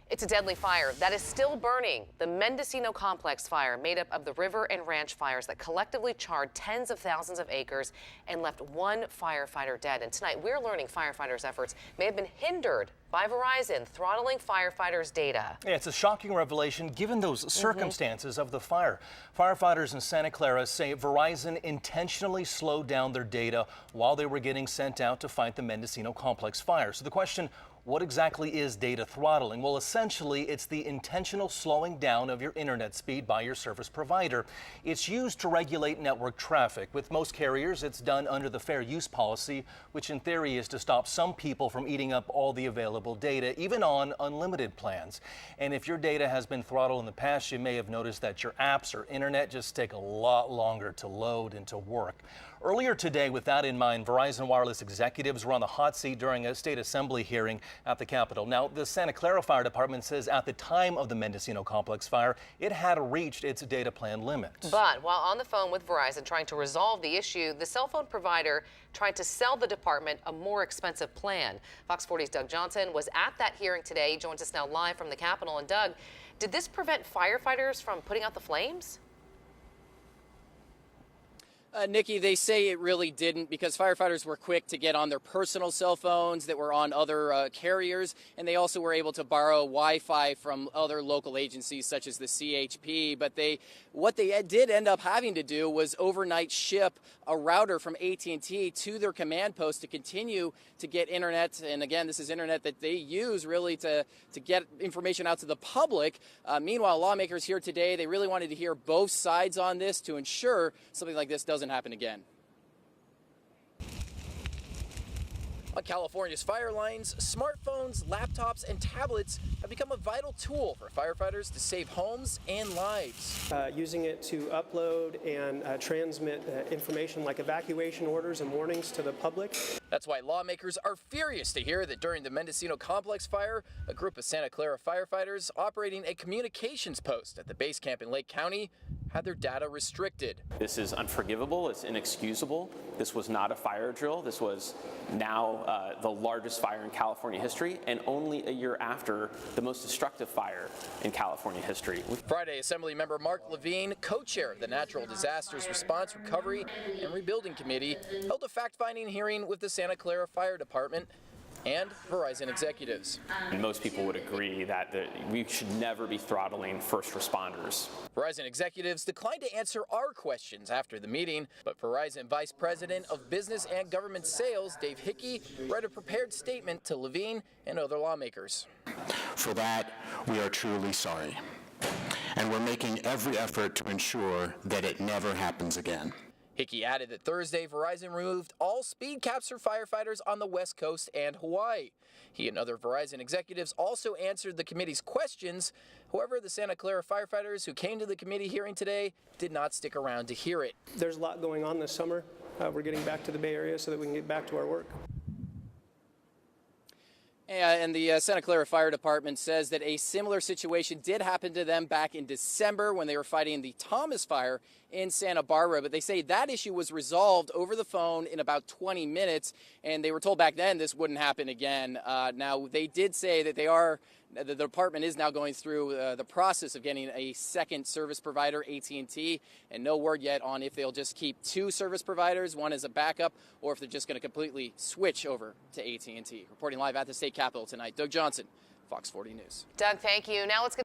It's a deadly fire that is still burning. The Mendocino Complex fire, made up of the river and ranch fires that collectively charred tens of thousands of acres and left one firefighter dead. And tonight we're learning firefighters' efforts may have been hindered by Verizon throttling firefighters' data. Yeah, it's a shocking revelation given those circumstances of the fire. Firefighters in Santa Clara say Verizon intentionally slowed down their data while they were getting sent out to fight the Mendocino Complex fire. So the question, what exactly is data throttling? Well, essentially, it's the intentional slowing down of your internet speed by your service provider. It's used to regulate network traffic. With most carriers, it's done under the fair use policy, which in theory is to stop some people from eating up all the available data, even on unlimited plans. And if your data has been throttled in the past, you may have noticed that your apps or internet just take a lot longer to load and to work. Earlier today, with that in mind, Verizon Wireless executives were on the hot seat during a state assembly hearing at the Capitol. Now, the Santa Clara Fire Department says at the time of the Mendocino Complex fire, it had reached its data plan limit. But while on the phone with Verizon trying to resolve the issue, the cell phone provider tried to sell the department a more expensive plan. Fox 40's Doug Johnson was at that hearing today. He joins us now live from the Capitol. And Doug, did this prevent firefighters from putting out the flames? Nikki, they say it really didn't because firefighters were quick to get on their personal cell phones that were on other carriers, and they also were able to borrow Wi-Fi from other local agencies such as the CHP. But what they did end up having to do was overnight ship a router from AT&T to their command post to continue to get internet. And again, this is internet that they use really to get information out to the public. Meanwhile, lawmakers here today, they really wanted to hear both sides on this to ensure something like this doesn't happen again. On California's fire lines, smartphones, laptops, and tablets have become a vital tool for firefighters to save homes and lives. Using it to upload and transmit information like evacuation orders and warnings to the public. That's why lawmakers are furious to hear that during the Mendocino Complex fire, a group of Santa Clara firefighters operating a communications post at the base camp in Lake County had their data restricted. This is unforgivable. It's inexcusable. This was not a fire drill. This was now the largest fire in California history, and only a year after the most destructive fire in California history. Friday, Assembly member Mark Levine, co-chair of the Natural Disasters Response, Recovery, and Rebuilding Committee, held a fact-finding hearing with the Santa Clara Fire Department and Verizon executives. And most people would agree that we should never be throttling first responders. Verizon executives declined to answer our questions after the meeting, but Verizon Vice President of Business and Government Sales, Dave Hickey, read a prepared statement to Levine and other lawmakers. For that, we are truly sorry, and we're making every effort to ensure that it never happens again. Hickey added that Thursday, Verizon removed all speed caps for firefighters on the West Coast and Hawaii. He and other Verizon executives also answered the committee's questions. However, the Santa Clara firefighters who came to the committee hearing today did not stick around to hear it. There's a lot going on this summer. We're getting back to the Bay Area so that we can get back to our work. And the Santa Clara Fire Department says that a similar situation did happen to them back in December when they were fighting the Thomas fire in Santa Barbara. But they say that issue was resolved over the phone in about 20 minutes, and they were told back then this wouldn't happen again. Now, they did say that the department is now going through the process of getting a second service provider, AT&T, and no word yet on if they'll just keep two service providers, one as a backup, or if they're just going to completely switch over to AT&T. Reporting live at the state capitol tonight, Doug Johnson, Fox 40 News. Doug, thank you. Now let's get